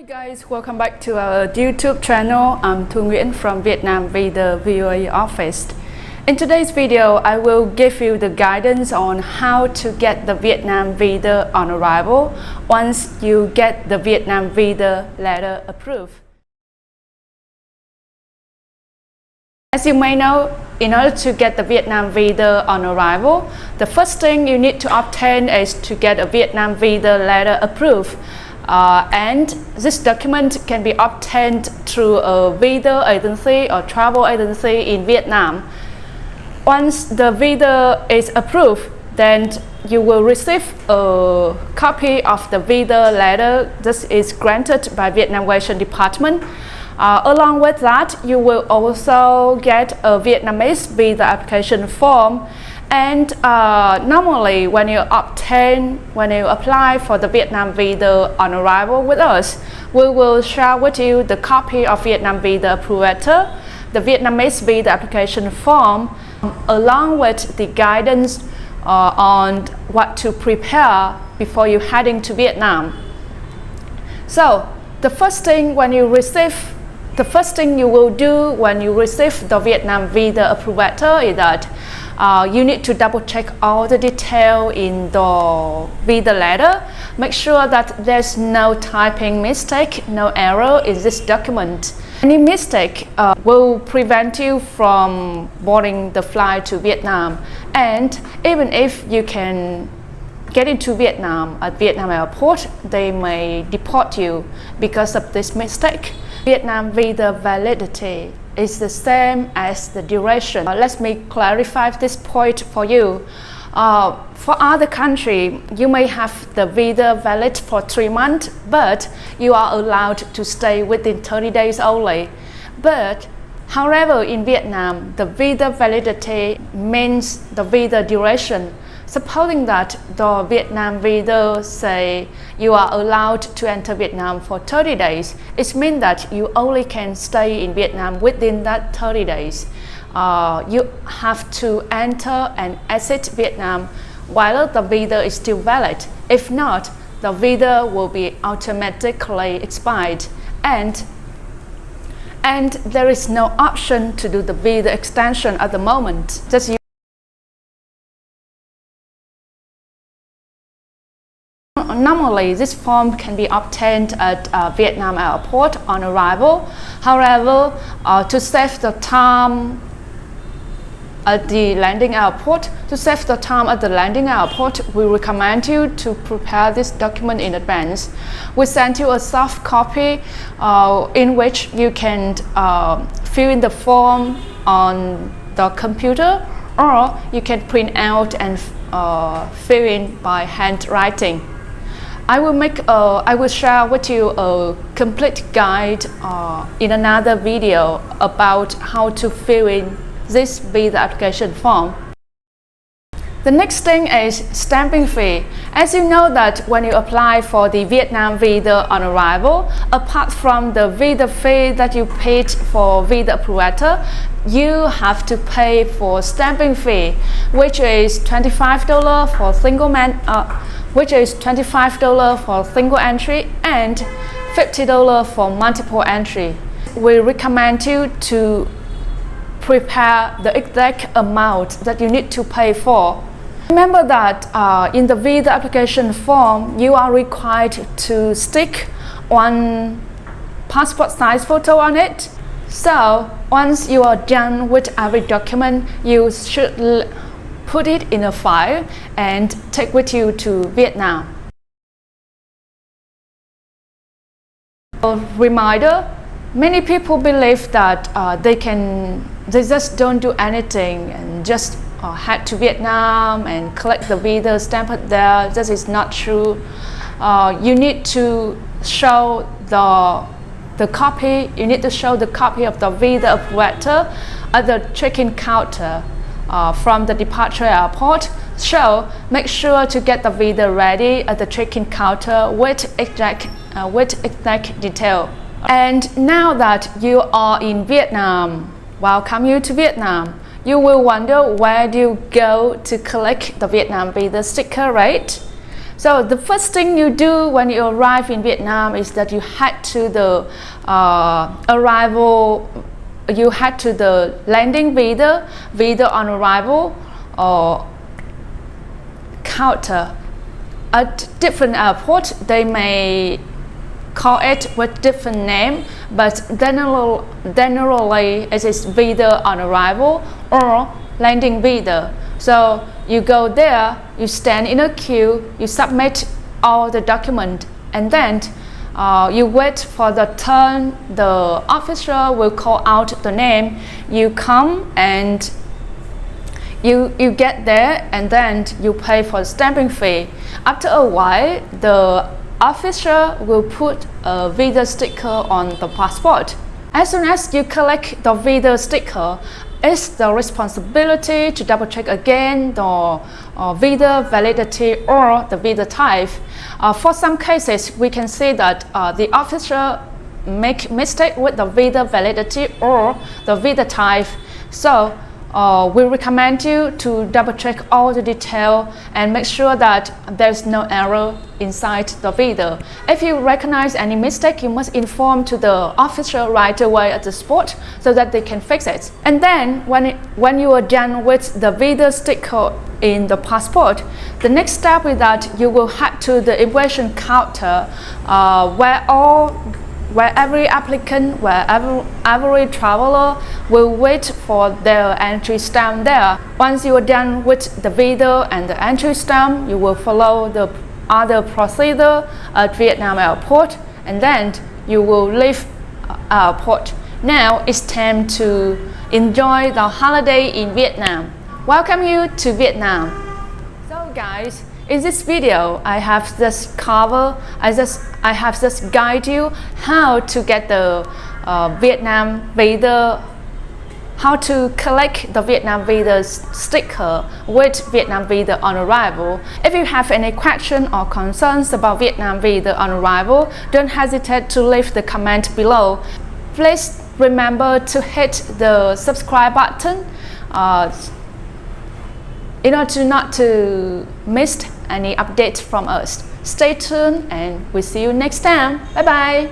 Hi guys, welcome back to our YouTube channel. I'm Thu Nguyễn from Vietnam Visa VOA office. In today's video, I will give you the guidance on how to get the Vietnam visa on arrival once you get the Vietnam visa letter approved. As you may know, in order to get the Vietnam visa on arrival, the first thing you need to obtain is to get a Vietnam visa letter approved. And this document can be obtained through a visa agency or travel agency in Vietnam. Once the visa is approved, then you will receive a copy of the visa letter. This is granted by Vietnam Immigration Department. Along with that, you will also get a Vietnamese Visa Application form. And normally when you apply for the Vietnam visa on arrival with us, we will share with you the copy of Vietnam visa approval letter, the Vietnamese visa application form, along with the guidance on what to prepare before you heading to Vietnam. So the first thing you will do when you receive the Vietnam visa approval letter is that you need to double check all the detail in the visa letter. Make sure that there's no typing mistake, no error in this document. Any mistake will prevent you from boarding the flight to Vietnam. And even if you can get into Vietnam at Vietnam airport, they may deport you because of this mistake. Vietnam visa validity is the same as the duration. Let me clarify this point for you. For other countries, you may have the visa valid for 3 months, but you are allowed to stay within 30 days only. But however, in Vietnam, the visa validity means the visa duration. Supposing that the Vietnam visa say you are allowed to enter Vietnam for 30 days, it means that you only can stay in Vietnam within that 30 days. You have to enter and exit Vietnam while the visa is still valid. If not, the visa will be automatically expired, and there is no option to do the visa extension at the moment. Normally, this form can be obtained at Vietnam airport on arrival. However, to save the time at the landing airport, we recommend you to prepare this document in advance. We send you a soft copy in which you can fill in the form on the computer, or you can print out and fill in by handwriting. I will share with you a complete guide in another video about how to fill in this visa application form. The next thing is stamping fee. As you know that when you apply for the Vietnam visa on arrival, apart from the visa fee that you paid for visa approval letter, you have to pay for stamping fee, which is $25 for single entry and $50 for multiple entry. We recommend you to prepare the exact amount that you need to pay for. Remember that in the visa application form, you are required to stick one passport size photo on it. So once you are done with every document, you should put it in a file and take with you to Vietnam. A reminder, many people believe that they just don't do anything and just head to Vietnam and collect the visa, stamp it there. This is not true. You need to show the copy. You need to show the copy of the visa approval letter at the check-in counter from the departure airport. So make sure to get the visa ready at the check-in counter with exact detail. And now that you are in Vietnam, welcome you to Vietnam. You will wonder, where do you go to collect the Vietnam visa sticker, right? So the first thing you do when you arrive in Vietnam is that you head to the landing visa on arrival or counter. At different airports, they may call it with different name, but generally it is visa on arrival or landing visa. So you go there, you stand in a queue, you submit all the document, and then you wait for the turn. The officer will call out the name. You come and you get there, and then you pay for the stamping fee. After a while, the officer will put a visa sticker on the passport. As soon as you collect the visa sticker, it's the responsibility to double check again the visa validity or the visa type. For some cases, we can see that the officer make mistake with the visa validity or the visa type. So we recommend you to double check all the detail and make sure that there's no error inside the visa. If you recognize any mistake, you must inform to the officer right away at the spot so that they can fix it. And then when you are done with the visa sticker in the passport, the next step is that you will head to the immigration counter where every applicant, every traveler will wait for their entry stamp there. Once you are done with the visa and the entry stamp, you will follow the other procedure at Vietnam airport, and then you will leave airport. Now it's time to enjoy the holiday in Vietnam. Welcome you to Vietnam. So guys, in this video, I have just guide you how to get the Vietnam visa, how to collect the Vietnam visa sticker with Vietnam visa on arrival. If you have any question or concerns about Vietnam visa on arrival, don't hesitate to leave the comment below. Please remember to hit the subscribe button in order not to miss any updates from us. Stay tuned and we'll see you next time. Bye bye.